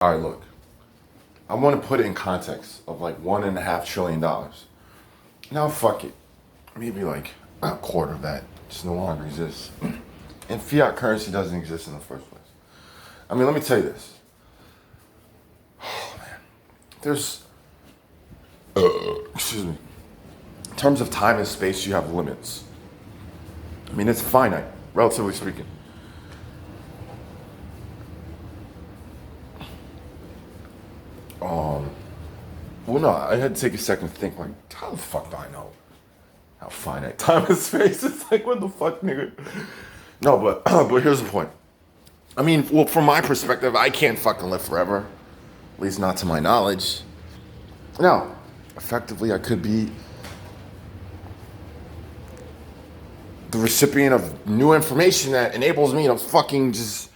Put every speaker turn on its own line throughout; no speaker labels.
All right, look. I want to put it in context of like $1.5 trillion. Now, fuck it. Maybe like a quarter of that just no longer exists. And fiat currency doesn't exist in the first place. I mean, let me tell you this. There's, excuse me. In terms of time and space, you have limits. I mean, it's finite, relatively speaking. Well, no, I had to take a second to think, like, how the fuck do I know how finite time and space is? Like, what the fuck, nigga? No, but but here's the point. I mean, well, from my perspective, I can't fucking live forever. At least not to my knowledge. Now, effectively, I could be the recipient of new information that enables me to fucking just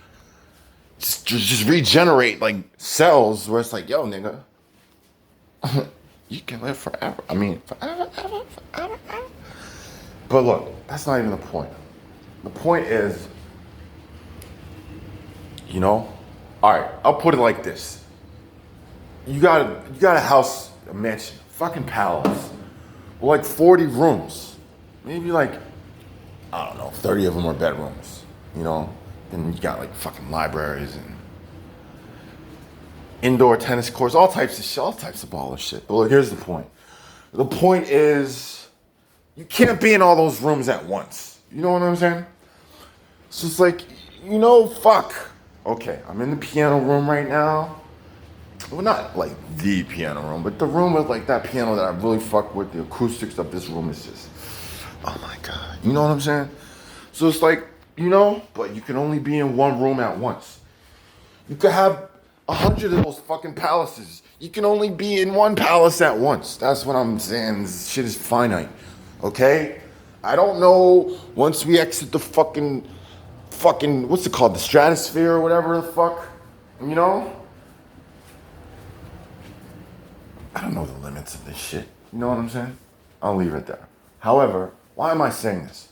regenerate like cells where it's like, yo, nigga, you can live forever. I mean, forever, ever, forever, ever. But look, that's not even the point. The point is, all right, I'll put it like this. You got a house, a mansion, fucking palace, with like 40 rooms. Maybe like, I don't know, 30 of them are bedrooms, Then you got like fucking libraries and indoor tennis courts, all types of shit, all types of baller shit. But look, here's the point. The point is, you can't be in all those rooms at once. You know what I'm saying? So it's like, fuck. Okay, I'm in the piano room right now. Well, not like the piano room, but the room with like that piano that I really fuck with. The acoustics of this room is just, oh my God. You know what I'm saying? So it's like, but you can only be in one room at once. You could have 100 of those fucking palaces. You can only be in one palace at once. That's what I'm saying. This shit is finite. Okay? I don't know once we exit the fucking, what's it called? The stratosphere or whatever the fuck. I don't know the limits of this shit. You know what I'm saying? I'll leave it there. However, why am I saying this?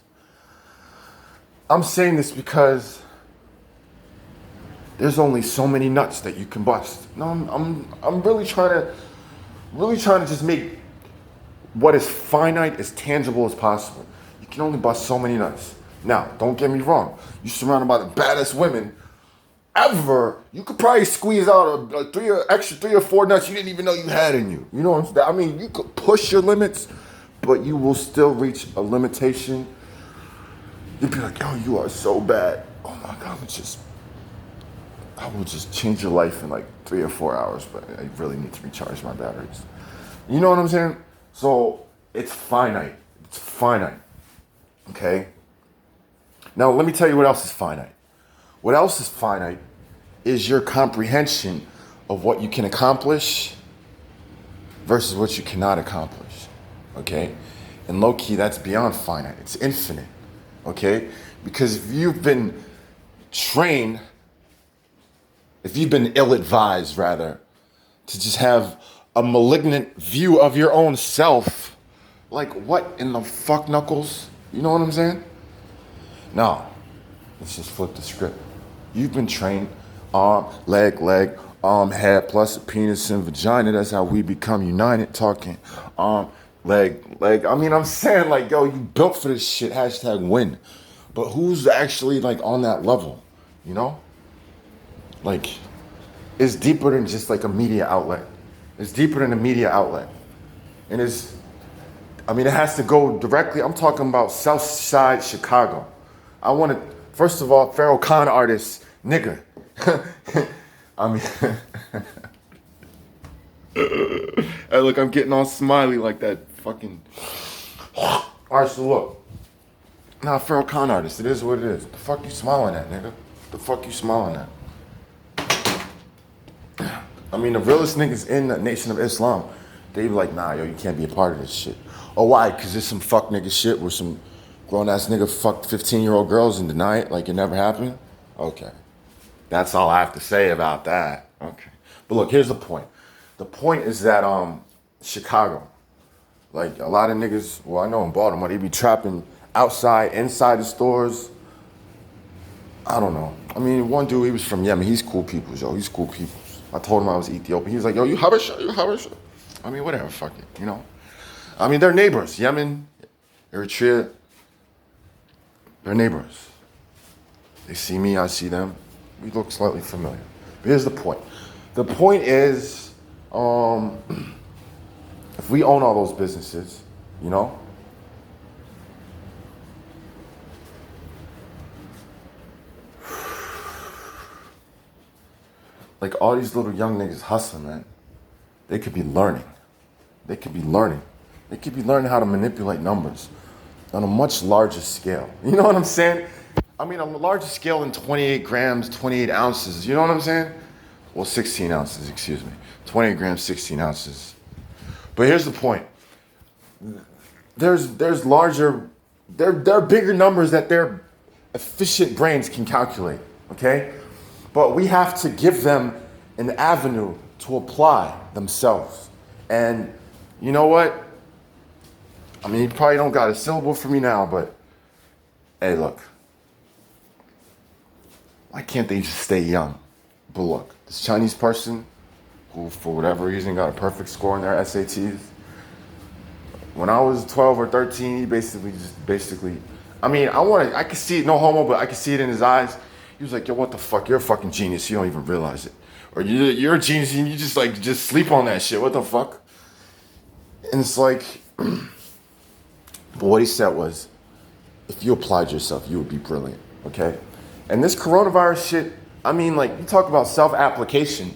I'm saying this because there's only so many nuts that you can bust. No, I'm really trying to just make what is finite as tangible as possible. You can only bust so many nuts. Now, don't get me wrong. You're surrounded by the baddest women ever. You could probably squeeze out extra 3 or 4 nuts you didn't even know you had in you. You know what I'm saying? I mean, you could push your limits, but you will still reach a limitation. You'd be like, yo, you are so bad. Oh my God, I will just change your life in like 3 or 4 hours, but I really need to recharge my batteries. You know what I'm saying? So it's finite. It's finite. Okay? Now let me tell you what else is finite. What else is finite is your comprehension of what you can accomplish versus what you cannot accomplish. Okay? And low key, that's beyond finite. It's infinite. Okay? Because if you've been trained, if you've been ill-advised, rather, to just have a malignant view of your own self, like what in the fuck, Knuckles? You know what I'm saying? No. Let's just flip the script. You've been trained, arm, leg, arm, head, plus a penis and vagina. That's how we become united, talking arm, leg. I mean, I'm saying like, yo, you built for this shit, hashtag win. But who's actually like on that level, Like, it's deeper than just like a media outlet. It's deeper than a media outlet. And it has to go directly. I'm talking about South Side Chicago. I want to, first of all, Pharaoh Khan artist, nigga. I mean, hey, look, I'm getting all smiley like that fucking. All right, so look. Nah, Pharaoh Khan artist, it is what it is. The fuck you smiling at, nigga? The fuck you smiling at? I mean, the realest niggas in the Nation of Islam, they be like, nah, yo, you can't be a part of this shit. Oh, why? Because there's some fuck nigga shit where some grown-ass nigga fucked 15-year-old girls and deny it like it never happened? Okay. That's all I have to say about that. Okay. But look, here's the point. The point is that Chicago, like a lot of niggas, well, I know in Baltimore, they be trapping outside, inside the stores. I don't know. I mean, one dude, he was from Yemen. He's cool peoples, yo. He's cool peoples. I told him I was Ethiopian. He was like, yo, you Habesha, you Habesha. I mean, whatever, fuck it, you know? I mean, they're neighbors. Yemen, Eritrea, they're neighbors. They see me, I see them. We look slightly familiar. But here's the point. The point is, if we own all those businesses, you know, like all these little young niggas hustling, man, they could be learning. They could be learning. They could be learning how to manipulate numbers on a much larger scale. You know what I'm saying? I mean, on a larger scale than 28 grams, 28 ounces. You know what I'm saying? Well, 16 ounces, excuse me. 28 grams, 16 ounces. But here's the point. There's larger, there are bigger numbers that their efficient brains can calculate, okay? But we have to give them an avenue to apply themselves. And you know what? I mean, you probably don't got a syllable for me now, but hey, look. Why can't they just stay young? But look, this Chinese person who, for whatever reason, got a perfect score in their SATs, when I was 12 or 13, he basically, I mean, I could see it, no homo, but I could see it in his eyes. He was like, yo, what the fuck? You're a fucking genius. You don't even realize it. Or you're a genius and you just sleep on that shit. What the fuck? And it's like, but what he said was, if you applied yourself, you would be brilliant, okay? And this coronavirus shit, I mean, like, you talk about self-application.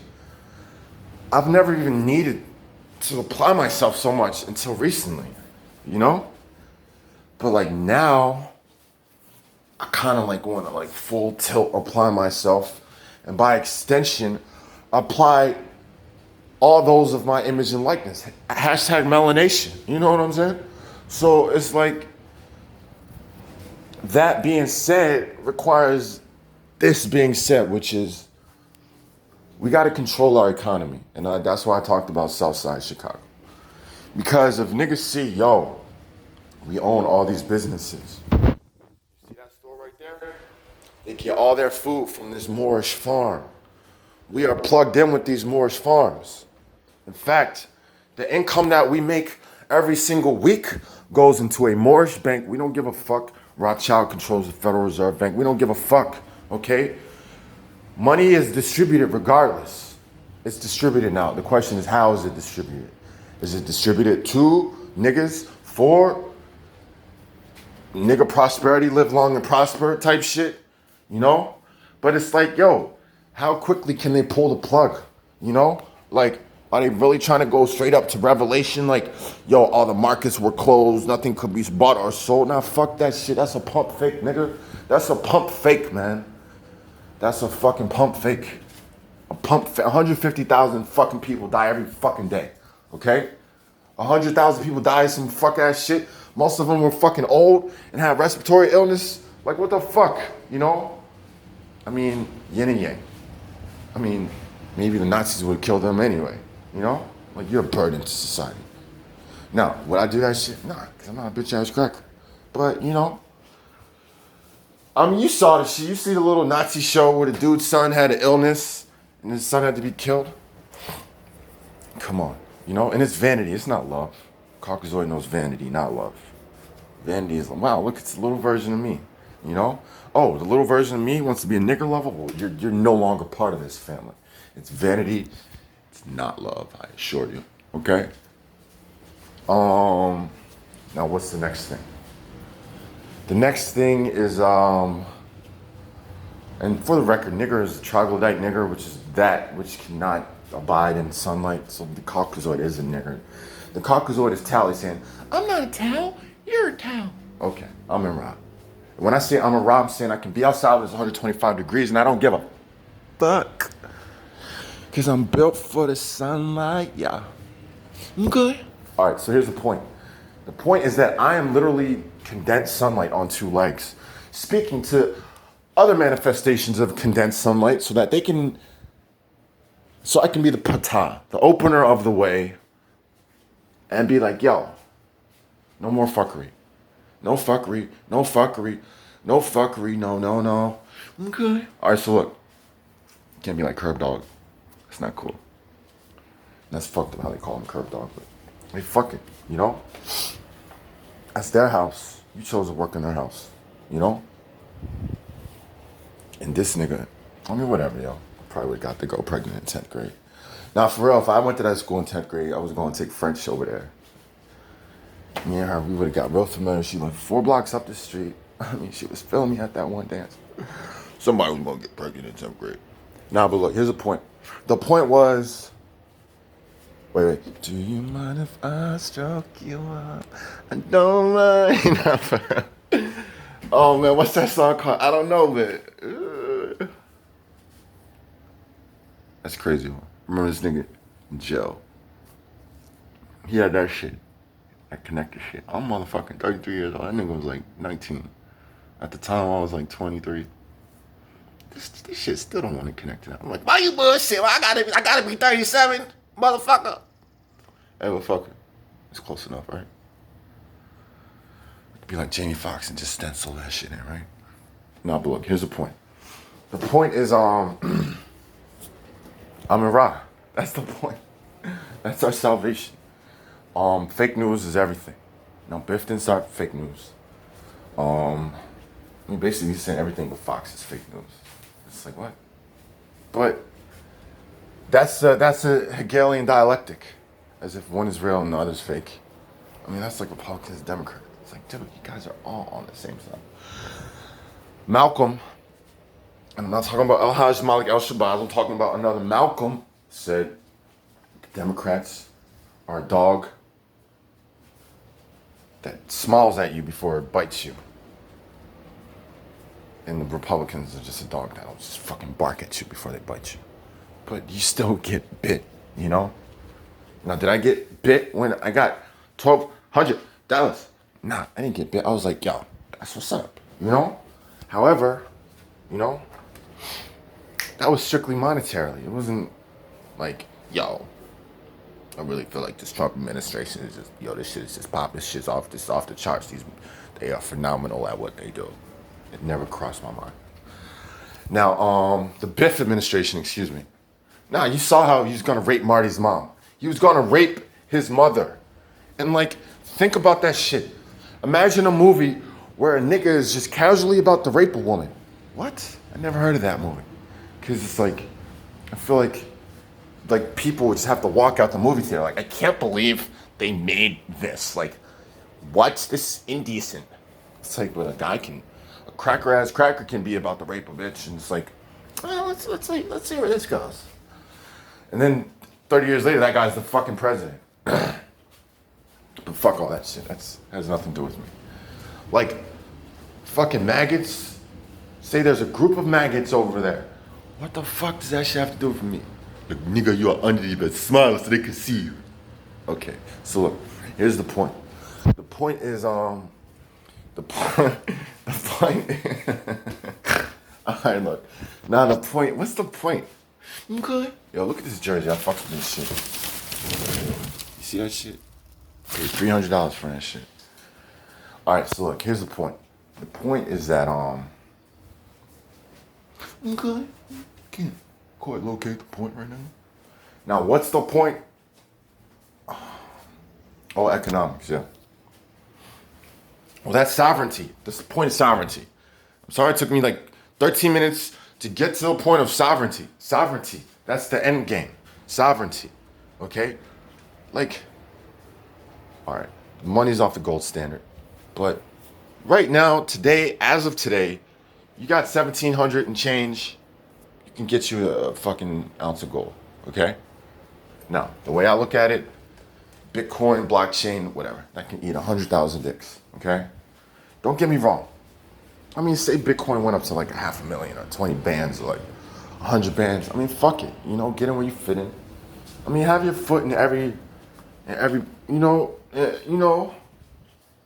I've never even needed to apply myself so much until recently, you know? But like now, I kind of like want to like full tilt apply myself, and by extension, apply all those of my image and likeness. Hashtag melanation, you know what I'm saying? So it's like, that being said requires this being said, which is, we got to control our economy. And that's why I talked about Southside Chicago. Because if niggas see, yo, we own all these businesses. See that store right there? They get all their food from this Moorish farm. We are plugged in with these Moorish farms. In fact, the income that we make every single week goes into a Moorish bank. We don't give a fuck. Rothschild controls the Federal Reserve Bank. We don't give a fuck, okay? Money is distributed regardless. It's distributed now. The question is, how is it distributed? Is it distributed to niggas for nigga prosperity, live long and prosper type shit? You know? But it's like, yo, how quickly can they pull the plug? You know? Like, are they really trying to go straight up to Revelation? Like, yo, all the markets were closed. Nothing could be bought or sold. Nah, fuck that shit. That's a pump fake, nigga. That's a pump fake, man. That's a fucking pump fake. A pump fake. 150,000 fucking people die every fucking day. Okay? 100,000 people die of some fuck ass shit. Most of them were fucking old and had respiratory illness. Like, what the fuck? You know? I mean, yin and yang. I mean, maybe the Nazis would have killed them anyway. You know? Like, you're a burden to society. Now, would I do that shit? Nah, because I'm not a bitch ass cracker. But, you know, I mean, you saw the shit. You see the little Nazi show where the dude's son had an illness and his son had to be killed? Come on. You know? And it's vanity. It's not love. Caucasoid knows vanity, not love. Vanity is, wow, look, it's a little version of me. You know? Oh, the little version of me wants to be a nigger lover? Well, you're no longer part of this family. It's vanity. It's not love, I assure you. Okay? Now what's the next thing? The next thing is, and for the record, nigger is a troglodyte nigger, which is that which cannot abide in sunlight. So the Caucasoid is a nigger. The Caucasoid is Tally saying, I'm not a Tal, you're a Tal. Okay, I'm in Rob. When I say I'm a Rob, I'm saying I can be outside when it's 125 degrees and I don't give a fuck. Because I'm built for the sunlight, yeah. Okay. All right, so here's the point. The point is that I am literally condensed sunlight on two legs, speaking to other manifestations of condensed sunlight so that I can be the patah, the opener of the way, and be like, yo, no more fuckery. No fuckery, no fuckery, no fuckery, no. Okay. All right, so look, you can't be like Curb Dog. It's not cool. That's fucked up how they call him curb dog, but they fuck it, you know? That's their house. You chose to work in their house, you know? And this nigga, I mean, whatever, yo. Probably would have got to go pregnant in 10th grade. Now, for real, if I went to that school in 10th grade, I was going to take French over there. Me and her, we would have got real familiar. She lived 4 blocks up the street. I mean, she was feeling me at that one dance. Somebody was going to get pregnant in 10th grade. Nah, but look, here's the point. The point was... Wait. Do you mind if I stroke you up? I don't mind. Oh, man, what's that song called? I don't know, man. That's crazy. Remember this nigga, Joe? He had that shit. That connector shit. I'm motherfucking 33 years old. That nigga was like 19. At the time, I was like 23. This shit still don't want to connect to that. I'm like, why you bullshit? Well, I gotta be 37, motherfucker. Hey, well, fuck it. It's close enough, right? Be like Jamie Foxx and just stencil that shit in, right? No, but look, here's the point. The point is, I'm in Ra. That's the point. That's our salvation. Fake news is everything. No, Biff didn't start fake news. I mean, basically he's saying everything but Fox is fake news. It's like, what? But that's a Hegelian dialectic, as if one is real and the other's fake. I mean, that's like Republicans and Democrats. It's like, dude, you guys are all on the same side. Malcolm, and I'm not talking about El-Hajj Malik El-Shabazz, I'm talking about another Malcolm, said Democrats are a dog that smiles at you before it bites you. And the Republicans are just a dog that'll just fucking bark at you before they bite you. But you still get bit, you know? Now, did I get bit when I got $1,200? Nah, I didn't get bit. I was like, yo, that's what's up, you know? However, you know, that was strictly monetarily. It wasn't like, yo, I really feel like this Trump administration is just, yo, this shit is just pop. This shit's off the charts. They are phenomenal at what they do. It never crossed my mind. Now, the Biff administration, excuse me. Now, you saw how he was gonna rape Marty's mom. He was gonna rape his mother. And like, think about that shit. Imagine a movie where a nigga is just casually about to rape a woman. What? I never heard of that movie. Cause it's like, I feel like people would just have to walk out the movie theater. Like, I can't believe they made this. Like, what? This is indecent. It's like, but a cracker-ass cracker can be about to rape a bitch. And it's like, well, let's see where this goes. And then 30 years later, that guy's the fucking president. But fuck all that shit. That has nothing to do with me. Like, fucking maggots. Say there's a group of maggots over there. What the fuck does that shit have to do with me? Like, nigga, you are under the bed. Smile so they can see you. Okay, so look, here's the point. The point is, the point. All right, look. Now the point. What's the point? Okay. Yo, look at this jersey. I fucked with this shit. You see that shit? I paid $300 for that shit. All right, so look. Here's the point. The point is that okay. Can't quite locate the point right now. Now, what's the point? Oh, economics. Yeah. Well, that's sovereignty. That's the point of sovereignty. I'm sorry it took me like 13 minutes to get to the point of sovereignty. Sovereignty. That's the end game. Sovereignty. Okay? Like, all right, money's off the gold standard. But right now, today, as of today, you got 1,700 and change. You can get you a fucking ounce of gold. Okay? Now, the way I look at it, Bitcoin, blockchain, whatever, that can eat 100,000 dicks. Okay? Don't get me wrong. I mean, say Bitcoin went up to like 500,000 or 20 bands or like 100 bands. I mean, fuck it. You know, get in where you fit in. I mean, have your foot in every, you know.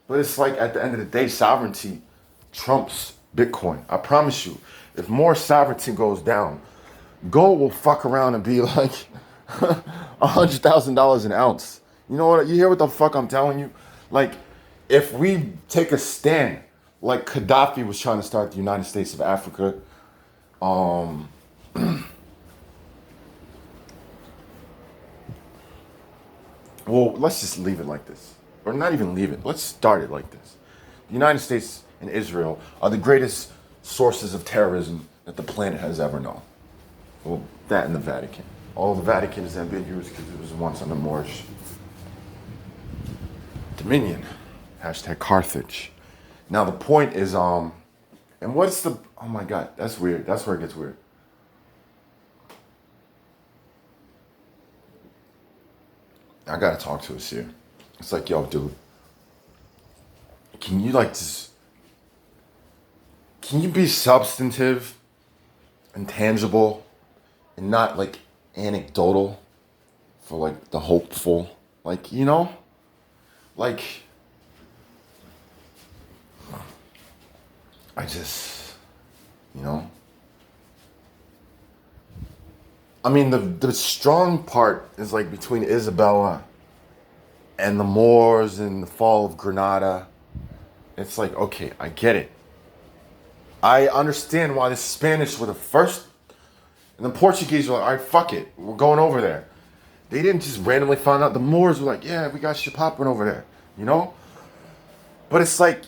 But it's like at the end of the day, sovereignty trumps Bitcoin. I promise you, if more sovereignty goes down, gold will fuck around and be like $100,000 an ounce. You know what? You hear what the fuck I'm telling you? Like, if we take a stand, like Gaddafi was trying to start the United States of Africa, Well, let's just leave it like this. Or not even leave it. Let's start it like this. The United States and Israel are the greatest sources of terrorism that the planet has ever known. Well, that and the Vatican. All the Vatican is ambiguous because it was once under Moorish dominion. Hashtag Carthage. Now the point is, and what's the, oh my God, that's weird. That's where it gets weird. I gotta talk to us here. It's like, yo, dude, can you like just, can you be substantive and tangible and not like anecdotal for like the hopeful? Like, you know? Like, I just, you know? I mean, the strong part is like between Isabella and the Moors and the fall of Granada. It's like, okay, I get it. I understand why the Spanish were the first, and the Portuguese were like, all right, fuck it, we're going over there. They didn't just randomly find out. The Moors were like, yeah, we got shit popping over there, you know? But it's like,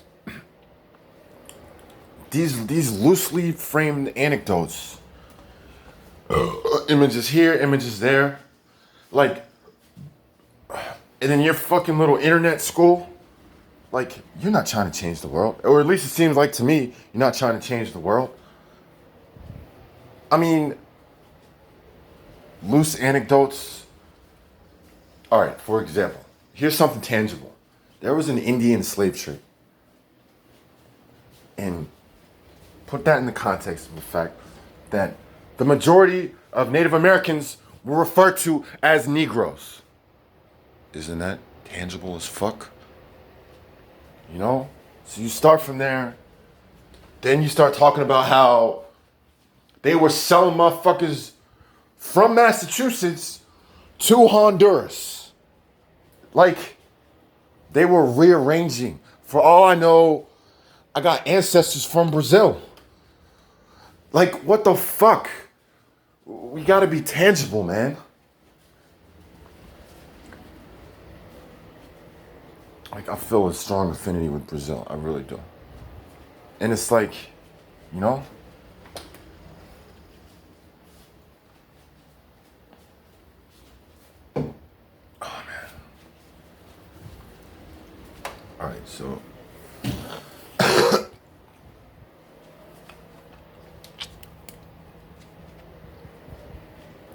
these loosely framed anecdotes, images here, images there, like, and then your fucking little internet school, like, you're not trying to change the world. Or at least it seems like to me, you're not trying to change the world. I mean, loose anecdotes. All right, for example, here's something tangible. There was an Indian slave trade. And put that in the context of the fact that the majority of Native Americans were referred to as Negroes. Isn't that tangible as fuck? You know? So you start from there. Then you start talking about how they were selling motherfuckers from Massachusetts to Honduras. Like, they were rearranging. For all I know, I got ancestors from Brazil. Like, what the fuck? We gotta be tangible, man. Like, I feel a strong affinity with Brazil. I really do. And it's like, you know? Oh, man. All right, so.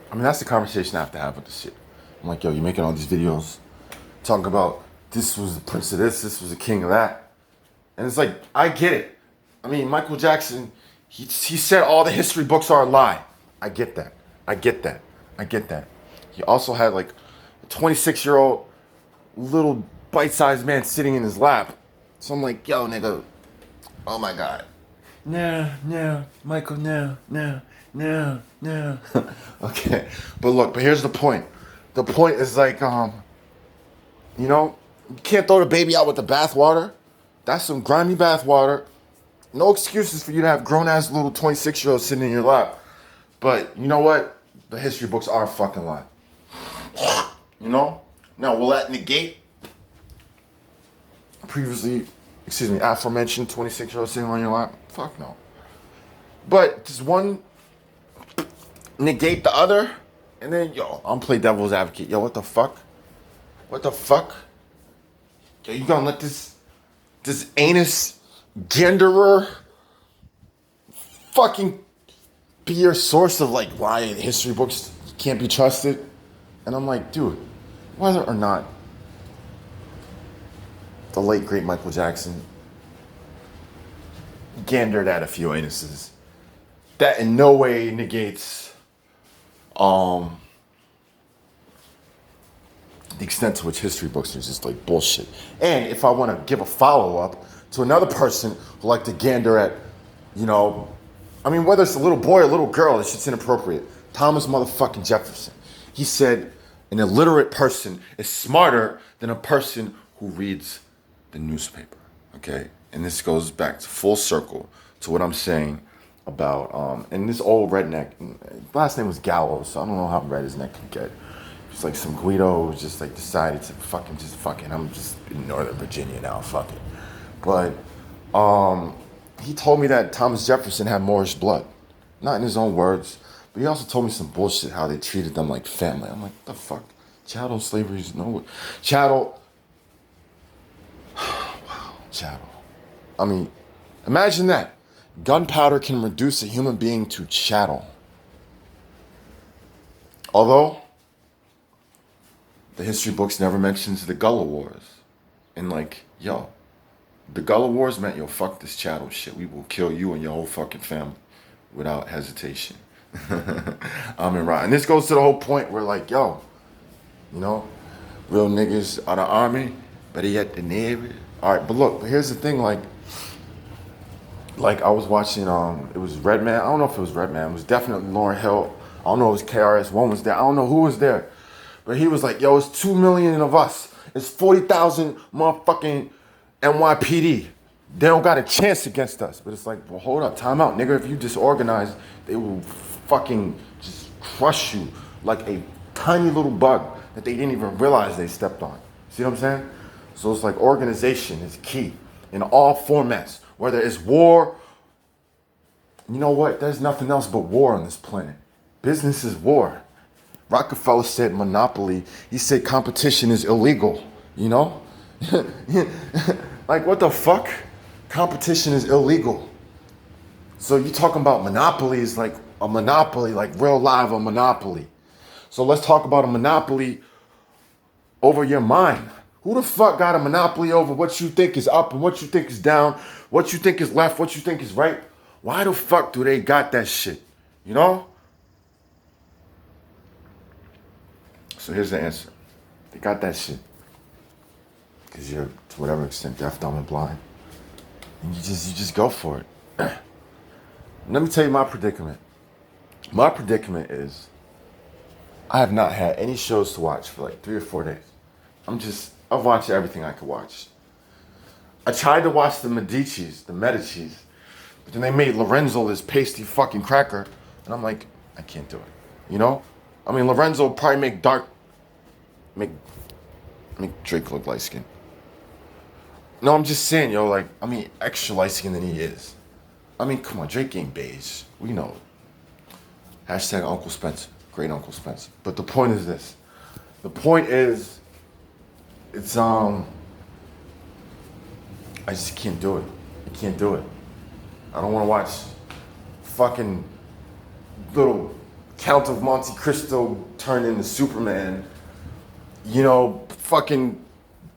I mean, that's the conversation I have to have with this shit. I'm like, yo, you're making all these videos talking about this was the prince of this was the king of that. And it's like, I get it. I mean, Michael Jackson, he said all the history books are a lie. I get that. I get that. I get that. He also had like a 26-year-old little bite-sized man sitting in his lap. So I'm like, yo, nigga, oh my God. No, Michael, no. Okay, but here's the point. The point is like, you know, you can't throw the baby out with the bathwater. That's some grimy bathwater. No excuses for you to have grown-ass little 26-year-olds sitting in your lap. But you know what? The history books are a fucking lie. You know? Now, will that negate aforementioned 26-year-olds sitting on your lap? Fuck no. But does one negate the other? And then, yo, I'm play devil's advocate. Yo, what the fuck? What the fuck? Yo, you gonna let this anus genderer fucking be your source of like why history books can't be trusted? And I'm like, dude, whether or not the late great Michael Jackson gandered at a few anuses, that in no way negates the extent to which history books are just like bullshit. And if I want to give a follow-up to another person who liked to gander at, you know, I mean, whether it's a little boy or a little girl, this shit's inappropriate. Thomas motherfucking Jefferson. He said, an illiterate person is smarter than a person who reads the newspaper, okay? And this goes back to full circle to what I'm saying about, and this old redneck, last name was Gallows, so I don't know how red his neck could get. It's like some Guido just like decided to fucking, I'm just in Northern Virginia now, fuck it. But he told me that Thomas Jefferson had Moorish blood. Not in his own words, but he also told me some bullshit how they treated them like family. I'm like, what the fuck? Chattel slavery is no chattel. Wow, chattel. I mean, imagine that. Gunpowder can reduce a human being to chattel. Although, the history books never mentions the Gullah Wars. And like, yo, the Gullah Wars meant, yo, fuck this chattel shit. We will kill you and your whole fucking family without hesitation. I'm in right. And this goes to the whole point where like, yo, you know, real niggas are the army, better yet the Navy. All right, but look, here's the thing, like I was watching, it was Redman. I don't know if it was Redman. It was definitely Lauryn Hill. I don't know if it was KRS-One was there. I don't know who was there. But he was like, yo, it's 2 million of us. It's 40,000 motherfucking NYPD. They don't got a chance against us. But it's like, well, hold up, time out, nigga. If you disorganize, they will fucking just crush you like a tiny little bug that they didn't even realize they stepped on. See what I'm saying? So it's like organization is key in all formats. Whether it's war, you know what? There's nothing else but war on this planet. Business is war. Rockefeller said monopoly. He said competition is illegal, you know? Like, what the fuck? Competition is illegal. So you talking about monopoly is like a monopoly, like real live a monopoly. So let's talk about a monopoly over your mind. Who the fuck got a monopoly over what you think is up and what you think is down, what you think is left, what you think is right? Why the fuck do they got that shit? You know? So here's the answer. They got that shit. Because you're, to whatever extent, deaf, dumb, and blind. And you just go for it. Let me tell you my predicament. My predicament is I have not had any shows to watch for like 3 or 4 days. I've watched everything I could watch. I tried to watch the Medicis, but then they made Lorenzo this pasty fucking cracker, and I'm like, I can't do it. You know? I mean, Lorenzo will probably make Drake look light skinned. No, I'm just saying, yo, like, I mean, extra light skinned than he is. I mean, come on, Drake ain't beige. We know it. Hashtag Uncle Spencer. Great Uncle Spencer. But the point is this. The point is, it's, I just can't do it. I can't do it. I don't want to watch fucking little Count of Monte Cristo turn into Superman. You know, fucking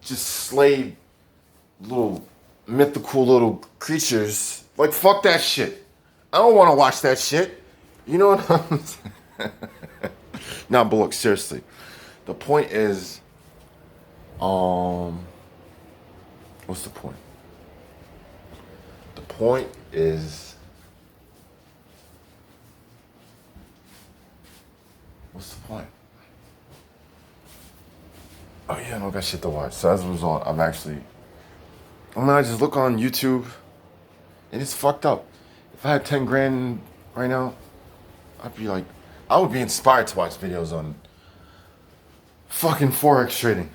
just slay little mythical little creatures. Like, fuck that shit. I don't want to watch that shit. You know what I'm saying? Nah, but look, seriously. The point is, what's the point? The point is, what's the point? Oh yeah, I don't got shit to watch. So as a result, I just look on YouTube, and it's fucked up. If I had 10 grand right now, I would be inspired to watch videos on fucking Forex trading.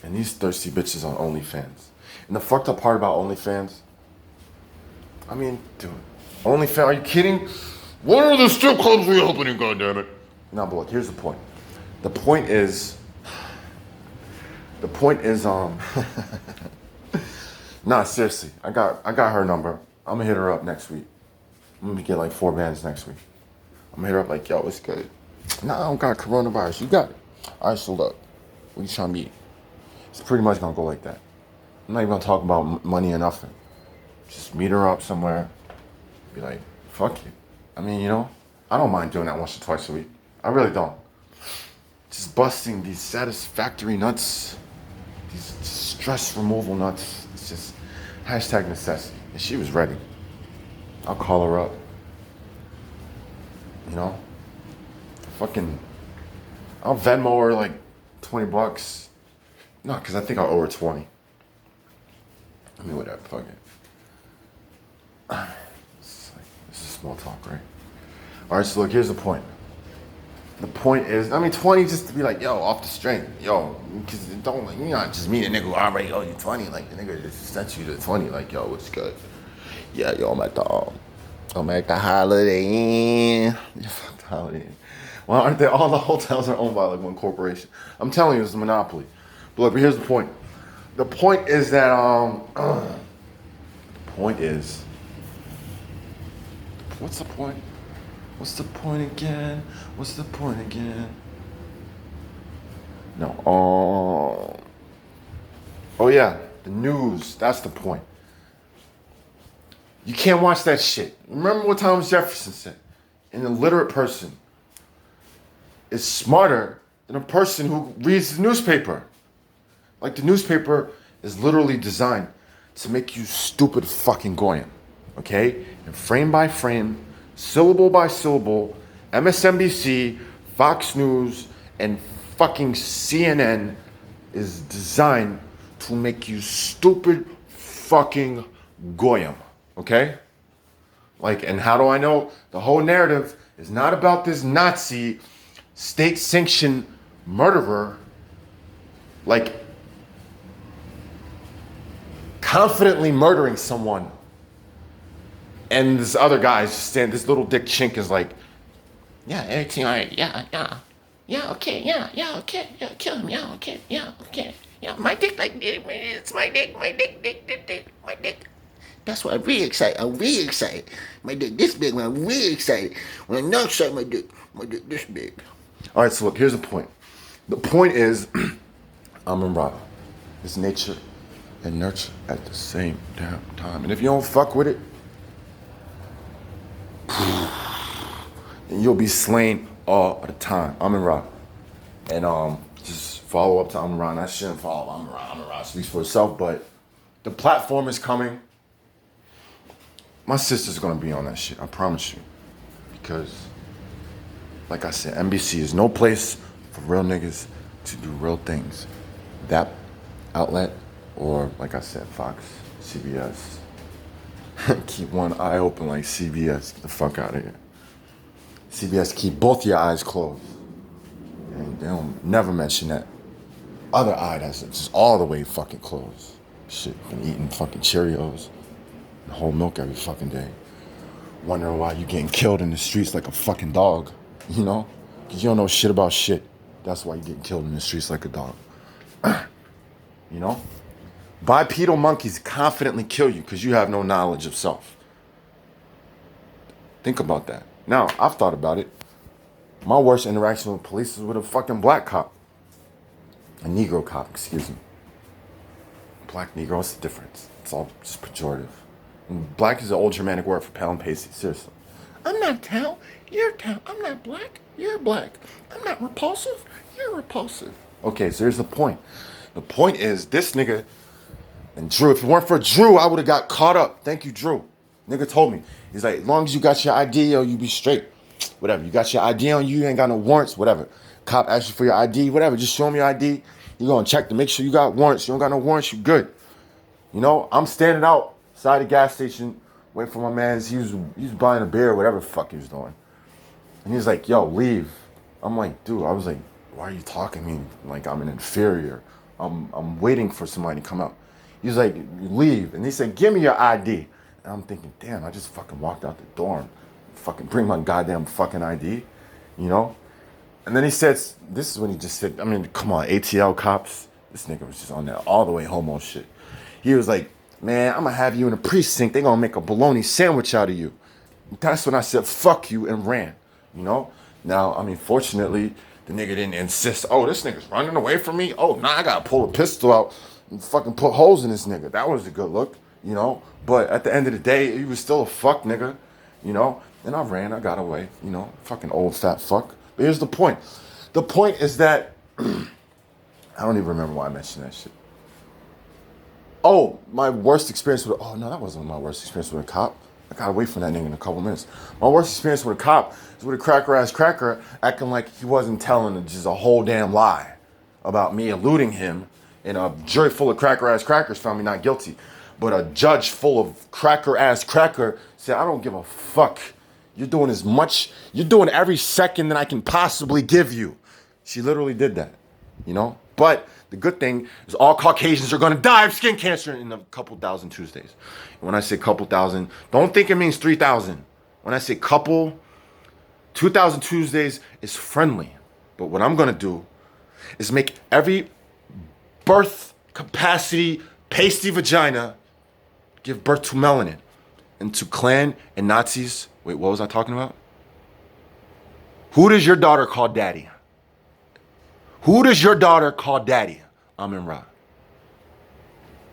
And these thirsty bitches on OnlyFans. And the fucked up part about OnlyFans, I mean, dude, OnlyFans, are you kidding? What are the strip clubs reopening, goddammit? No, but look, here's the point. The point is, nah, seriously, I got her number. I'm gonna hit her up next week. I'm gonna get like 4 bands next week. I'm gonna hit her up like, yo, what's good? Nah, I don't got coronavirus. You got it. All right, so look, we trying to meet. It's pretty much gonna go like that. I'm not even gonna talk about money or nothing. Just meet her up somewhere. Be like, fuck you. I mean, you know, I don't mind doing that once or twice a week. I really don't. Just busting these satisfactory nuts, these stress removal nuts. It's just hashtag necessity. And she was ready. I'll call her up. You know? Fucking, I'll Venmo her like $20. No, because I think I owe her 20. I mean, whatever, fuck it. This is small talk, right? All right, so look, here's the point. The point is, I mean, 20 just to be like, yo, off the strength, yo, because don't like, you not just meet a nigga who already owe you 20, like the nigga just sent you to 20, like, yo, what's good? Yeah, yo, I'm at the Holiday Inn. Yeah, fuck the Holiday Inn. Well, aren't they, all the hotels are owned by like one corporation? I'm telling you, it's a monopoly. But look, here's the point. The point is that, the point is, what's the point? What's the point again? What's the point again? No. Oh yeah, the news. That's the point. You can't watch that shit. Remember what Thomas Jefferson said? An illiterate person is smarter than a person who reads the newspaper. Like the newspaper is literally designed to make you stupid fucking goyim. Okay? And frame by frame, syllable by syllable, MSNBC, Fox News, and fucking CNN is designed to make you stupid fucking goyim. Okay? Like, and how do I know? The whole narrative is not about this Nazi state-sanctioned murderer, like, confidently murdering someone. And this other guy this little dick chink is like, yeah, everything all right, yeah, okay, yeah, okay, yeah, kill him, yeah, okay, yeah, my dick, like, it's my dick, my dick. That's why I'm really excited. My dick this big, when I'm really excited. When I'm not excited, my dick this big. All right, so look, here's the point. The point is, I'm in Rada. It's nature and nurture at the same damn time. And if you don't fuck with it, then you'll be slain all the time. I'm in Rada. And just follow up to Amran. I shouldn't follow Amran speaks for itself, but the platform is coming. My sister's gonna be on that shit, I promise you. Because, like I said, NBC is no place for real niggas to do real things. That outlet, or like I said, Fox, CBS. Keep one eye open like CBS. Get the fuck out of here. CBS, keep both your eyes closed. And they don't never mention that other eye that's just all the way fucking closed. Shit, been eating fucking Cheerios and whole milk every fucking day. Wondering why you getting killed in the streets like a fucking dog, you know? Because you don't know shit about shit. That's why you getting killed in the streets like a dog. You know? Bipedal monkeys confidently kill you because you have no knowledge of self. Think about that. Now, I've thought about it. My worst interaction with police is with a fucking black cop. A Negro cop, excuse me. Black Negro, what's the difference? It's all just pejorative. And black is an old Germanic word for pale and pasty, seriously. I'm not tall, you're tall. I'm not black, you're black. I'm not repulsive, you're repulsive. Okay, so here's the point. The point is, this nigga, and Drew, if it weren't for Drew, I would have got caught up. Thank you, Drew. Nigga told me. He's like, as long as you got your ID, yo, you be straight. Whatever, you got your ID on you, you ain't got no warrants, whatever. Cop asks you for your ID, whatever, just show him your ID. You gonna check to make sure you got warrants. You don't got no warrants, you good. You know, I'm standing outside the gas station, waiting for my mans. He was buying a beer or whatever the fuck he was doing. And he's like, yo, leave. I'm like, dude, I was like, why are you talking to me like I'm an inferior? I'm waiting for somebody to come out. He's like, leave. And he said, give me your ID. And I'm thinking, damn, I just fucking walked out the door and fucking bring my goddamn fucking ID, you know? And then he says, this is when he just said, I mean, come on, ATL cops. This nigga was just on that all the way homo shit. He was like, man, I'm gonna have you in a precinct. They gonna make a bologna sandwich out of you. That's when I said, fuck you, and ran, you know? Now, I mean, fortunately, the nigga didn't insist, oh, this nigga's running away from me? Oh, nah, I gotta pull a pistol out and fucking put holes in this nigga. That was a good look, you know? But at the end of the day, he was still a fuck nigga, you know? And I ran, I got away, you know? Fucking old fat fuck. But here's the point. The point is that, I don't even remember why I mentioned that shit. Oh, my worst experience with, oh no, that wasn't my worst experience with a cop. I got away from that nigga in a couple minutes. My worst experience with a cop is with a cracker-ass cracker acting like he wasn't telling just a whole damn lie about me eluding him, and a jury full of cracker-ass crackers found me not guilty. But a judge full of cracker-ass cracker said, I don't give a fuck You're doing as much, you're doing every second that I can possibly give you. She literally did that, you know? But the good thing is all Caucasians are gonna die of skin cancer in a couple thousand Tuesdays. And when I say couple thousand, don't think it means 3,000. When I say couple, 2,000 Tuesdays is friendly. But what I'm gonna do is make every birth capacity pasty vagina give birth to melanin. And to Klan and Nazis, wait, what was I talking about? Who does your daughter call daddy? Who does your daughter call daddy? Amin Ra.